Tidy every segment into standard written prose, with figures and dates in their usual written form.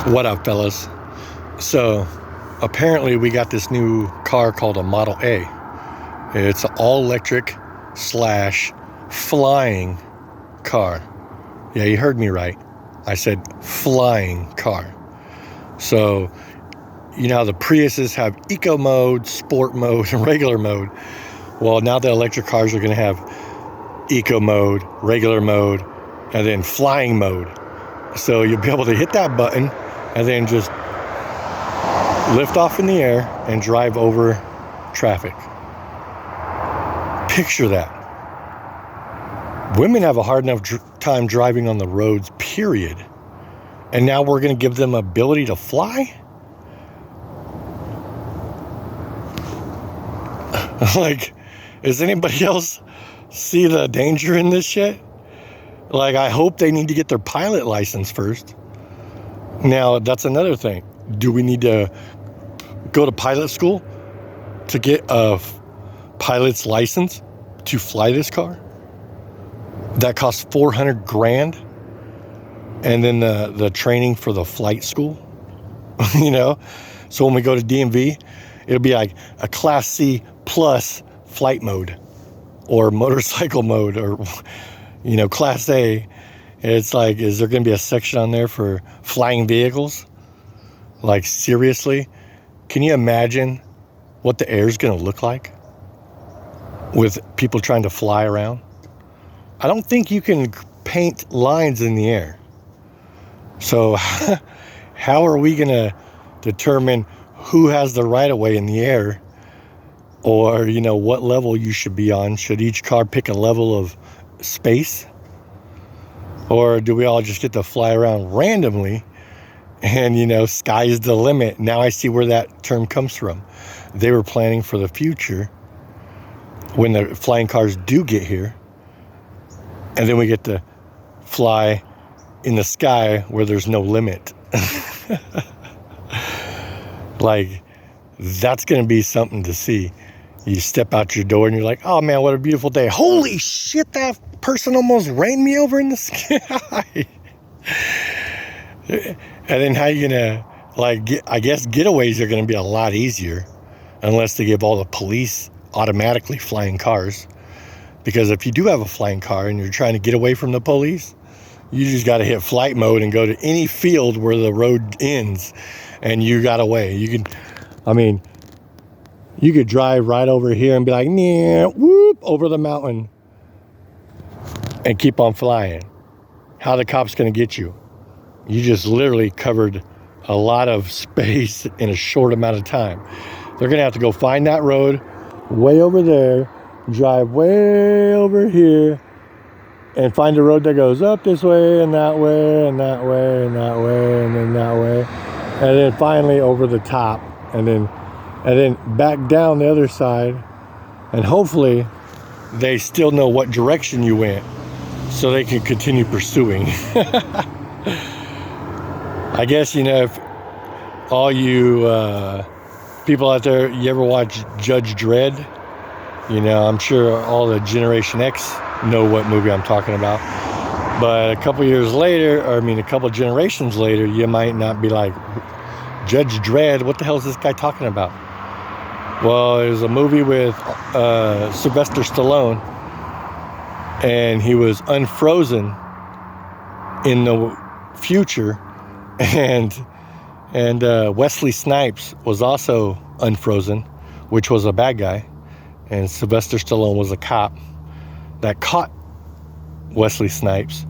What up, fellas? So, apparently we got this new car called a Model A. It's an all-electric slash flying car. Yeah, you heard me right. I said flying car. So, you know how the Priuses have eco mode, sport mode, and regular mode. Well, now the electric cars are going to have eco mode, regular mode, and then flying mode. So you'll be able to hit that button and then just lift off in the air and drive over traffic. Picture that. Women have a hard enough time driving on the roads, period. And now we're going to give them ability to fly? Like, does anybody else see the danger in this shit? Like, I hope they need to get their pilot license first. Now, that's another thing. Do we need to go to pilot school to get a pilot's license to fly this car? That costs $400,000. And then the training for the flight school, you know? So when we go to DMV, it'll be like a Class C plus flight mode or motorcycle mode or, you know, Class A. It's like, is there going to be a section on there for flying vehicles? Like, seriously? Can you imagine what the air is going to look like with people trying to fly around? I don't think you can paint lines in the air. So how are we going to determine who has the right of way in the air? Or, you know, what level you should be on? Should each car pick a level of space? Or do we all just get to fly around randomly and, you know, sky's the limit? Now I see where that term comes from. They were planning for the future when the flying cars do get here. And then we get to fly in the sky where there's no limit. Like, that's going to be something to see. You step out your door and you're like, oh man, what a beautiful day. Holy shit, that person almost ran me over in the sky. And then how you gonna, like, I guess getaways are gonna be a lot easier unless they give all the police automatically flying cars. Because if you do have a flying car and you're trying to get away from the police, you just got to hit flight mode and go to any field where the road ends and you got away. You could drive right over here and be like, nah, whoop, over the mountain and keep on flying. How the cops going to get you? You just literally covered a lot of space in a short amount of time. They're going to have to go find that road way over there, drive way over here, and find a road that goes up this way and that way and that way and that way and then that way. And then finally over the top and then back down the other side. And hopefully they still know what direction you went so they can continue pursuing. I guess, you know, if all you people out there, you ever watch Judge Dredd? You know, I'm sure all the Generation X know what movie I'm talking about. But a couple generations later, you might not be like, Judge Dredd, what the hell is this guy talking about? Well, it was a movie with Sylvester Stallone, and he was unfrozen in the future, and Wesley Snipes was also unfrozen, which was a bad guy, and Sylvester Stallone was a cop that caught Wesley Snipes,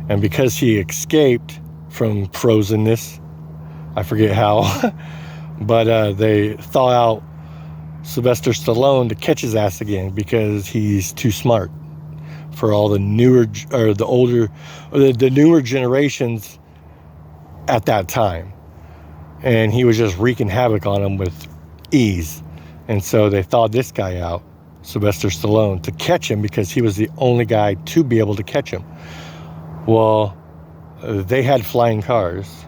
and because he escaped from frozenness, I forget how, but they thaw out Sylvester Stallone to catch his ass again because he's too smart for all the newer generations at that time. And he was just wreaking havoc on them with ease. And so they thawed this guy out, Sylvester Stallone, to catch him because he was the only guy to be able to catch him. Well, they had flying cars,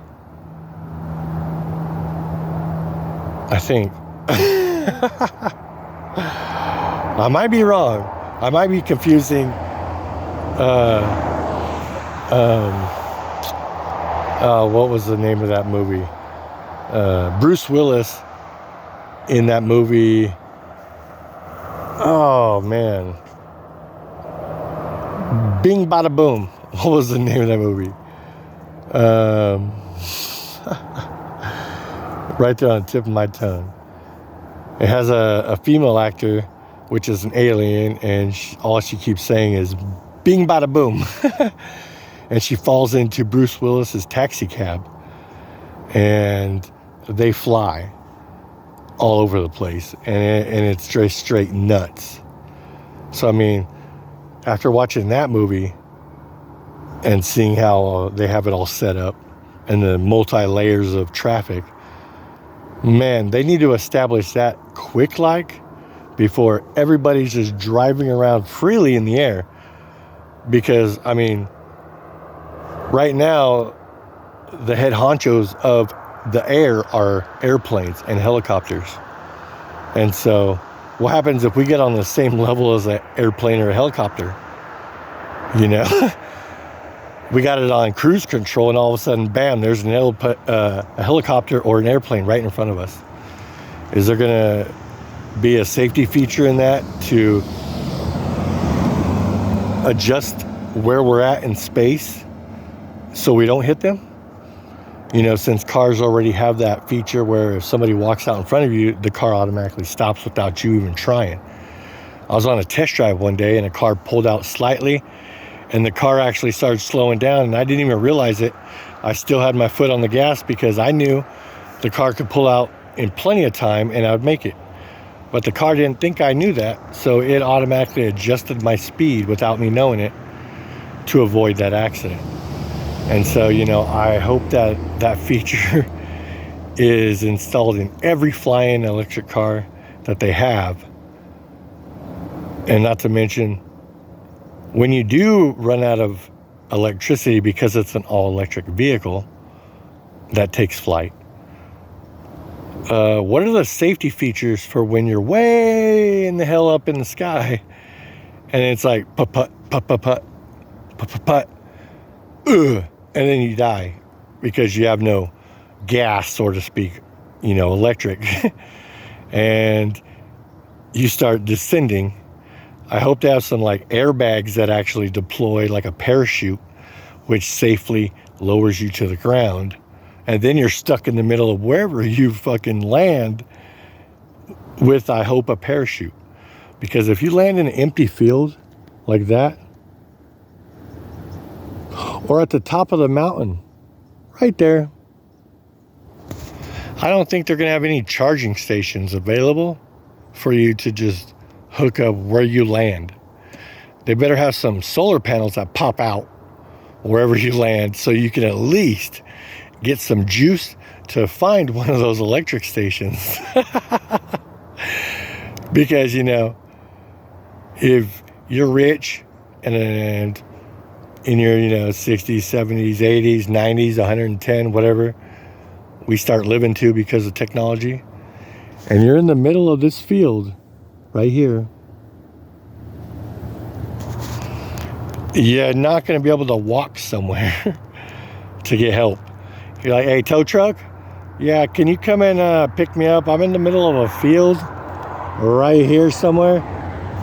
I think. I might be wrong. I might be confusing What was the name of that movie? Bruce Willis in that movie. Oh man, Bing Bada Boom. What was the name of that movie? Right there on the tip of my tongue. It has a female actor, which is an alien, and all she keeps saying is Bing Bada Boom. And she falls into Bruce Willis's taxi cab, and they fly all over the place, and it's just straight nuts. So I mean, after watching that movie and seeing how they have it all set up and the multi-layers of traffic, man, they need to establish that quick, like, before everybody's just driving around freely in the air. Because I mean, right now the head honchos of the air are airplanes and helicopters. And so what happens if we get on the same level as an airplane or a helicopter? You know, we got it on cruise control, and all of a sudden, bam, there's a helicopter or an airplane right in front of us. Is there going to be a safety feature in that to adjust where we're at in space so we don't hit them? You know, since cars already have that feature where if somebody walks out in front of you, the car automatically stops without you even trying. I was on a test drive one day, and a car pulled out slightly, and the car actually started slowing down, and I didn't even realize it. I still had my foot on the gas because I knew the car could pull out in plenty of time and I would make it. But the car didn't think I knew that, so it automatically adjusted my speed without me knowing it to avoid that accident. And so, you know, I hope that that feature is installed in every flying electric car that they have. And not to mention, when you do run out of electricity because it's an all-electric vehicle that takes flight, what are the safety features for when you're way in the hell up in the sky and it's like put-put, put-put-put, put-put-put, and then you die because you have no gas, so to speak, you know, electric, and you start descending. I hope to have some like airbags that actually deploy like a parachute, which safely lowers you to the ground. And then you're stuck in the middle of wherever you fucking land with, I hope, a parachute. Because if you land in an empty field like that, or at the top of the mountain, right there, I don't think they're going to have any charging stations available for you to just hook up where you land. They better have some solar panels that pop out wherever you land so you can at least get some juice to find one of those electric stations. Because, you know, if you're rich and in your, you know, 60s, 70s, 80s, 90s, 110, whatever we start living to because of technology, and you're in the middle of this field right here, you're not going to be able to walk somewhere to get help. You're like, hey, tow truck? Yeah, can you come and pick me up? I'm in the middle of a field right here somewhere.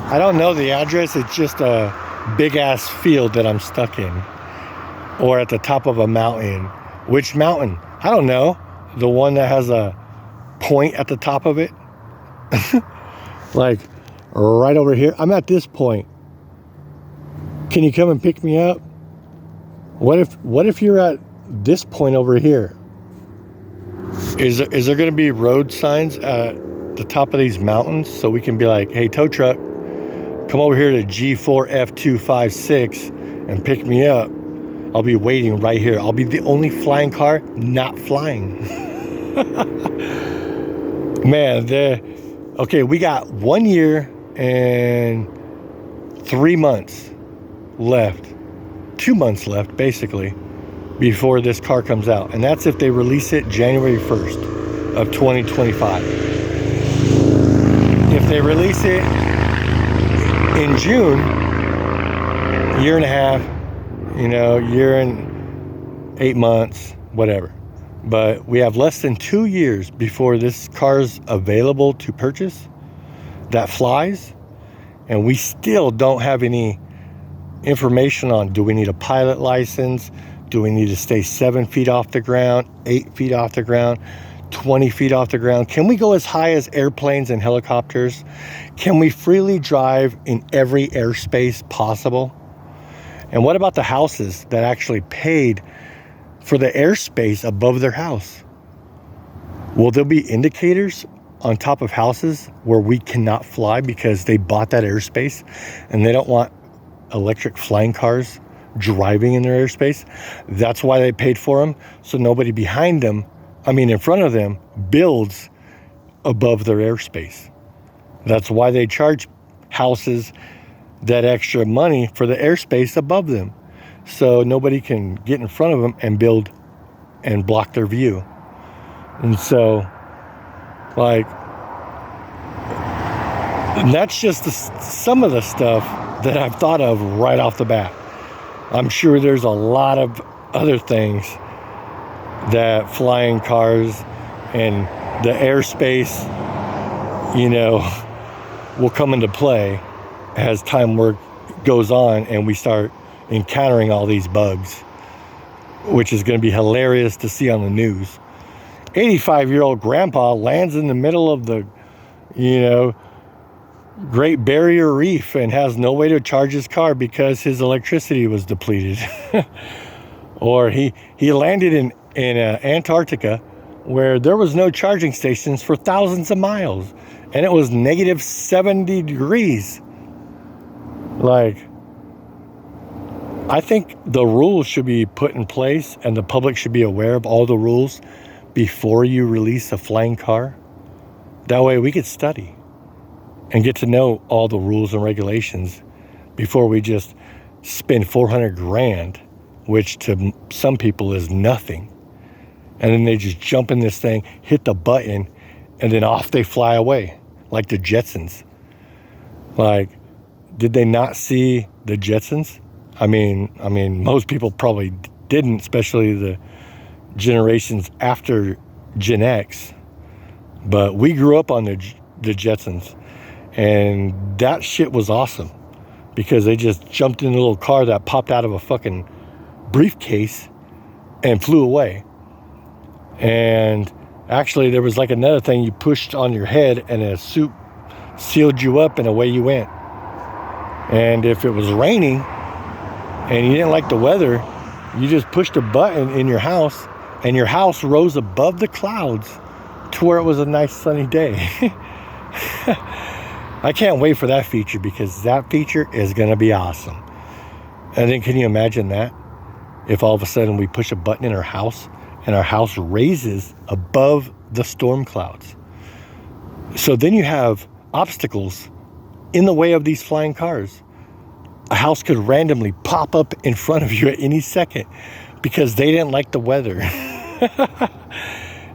I don't know the address. It's just a big-ass field that I'm stuck in. Or at the top of a mountain. Which mountain? I don't know. The one that has a point at the top of it. Like, right over here. I'm at this point. Can you come and pick me up? What if you're at this point over here? Is there going to be road signs at the top of these mountains so we can be like, hey, tow truck, come over here to G4F256 and pick me up. I'll be waiting right here. I'll be the only flying car not flying. Man, okay, we got 1 year and 3 months left. 2 months left, basically, before this car comes out. And that's if they release it January 1st of 2025. If they release it in June, year and a half, you know, year and 8 months, whatever. But we have less than 2 years before this car's available to purchase that flies, and we still don't have any information on, do we need a pilot license? Do we need to stay 7 feet off the ground, 8 feet off the ground, 20 feet off the ground? Can we go as high as airplanes and helicopters? Can we freely drive in every airspace possible? And what about the houses that actually paid for the airspace above their house? Will there be indicators on top of houses where we cannot fly because they bought that airspace and they don't want electric flying cars driving in their airspace? That's why they paid for them, so nobody behind them, in front of them, builds above their airspace. That's why they charge houses that extra money for the airspace above them, so nobody can get in front of them and build and block their view. And so, and that's just some of the stuff that I've thought of right off the bat. I'm sure there's a lot of other things that flying cars and the airspace, will come into play as time goes on and we start encountering all these bugs, which is going to be hilarious to see on the news. 85-year-old grandpa lands in the middle of the, Great Barrier Reef and has no way to charge his car because his electricity was depleted. Or he landed in Antarctica where there was no charging stations for thousands of miles and it was negative 70 degrees. I think the rules should be put in place and the public should be aware of all the rules before you release a flying car. That way we could study and get to know all the rules and regulations before we just spend $400,000, which to some people is nothing. And then they just jump in this thing, hit the button, and then off they fly away, like the Jetsons. Did they not see the Jetsons? Most people probably didn't, especially the generations after Gen X. But we grew up on the Jetsons. And that shit was awesome because they just jumped in a little car that popped out of a fucking briefcase and flew away. And actually there was another thing you pushed on your head and a suit sealed you up and away you went. And if it was raining and you didn't like the weather, you just pushed a button in your house and your house rose above the clouds to where it was a nice sunny day. I can't wait for that feature because that feature is going to be awesome. And then can you imagine that? If all of a sudden we push a button in our house and our house raises above the storm clouds. So then you have obstacles in the way of these flying cars. A house could randomly pop up in front of you at any second because they didn't like the weather.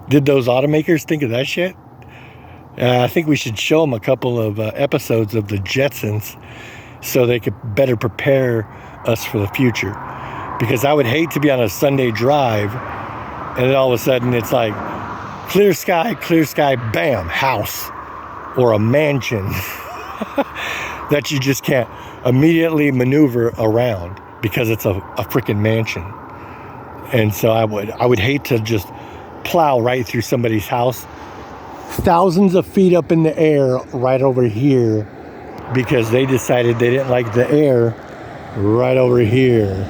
Did those automakers think of that shit? I think we should show them a couple of episodes of the Jetsons so they could better prepare us for the future. Because I would hate to be on a Sunday drive and then all of a sudden it's clear sky, bam, house or a mansion that you just can't immediately maneuver around because it's a freaking mansion. And so I would hate to just plow right through somebody's house thousands of feet up in the air right over here because they decided they didn't like the air right over here.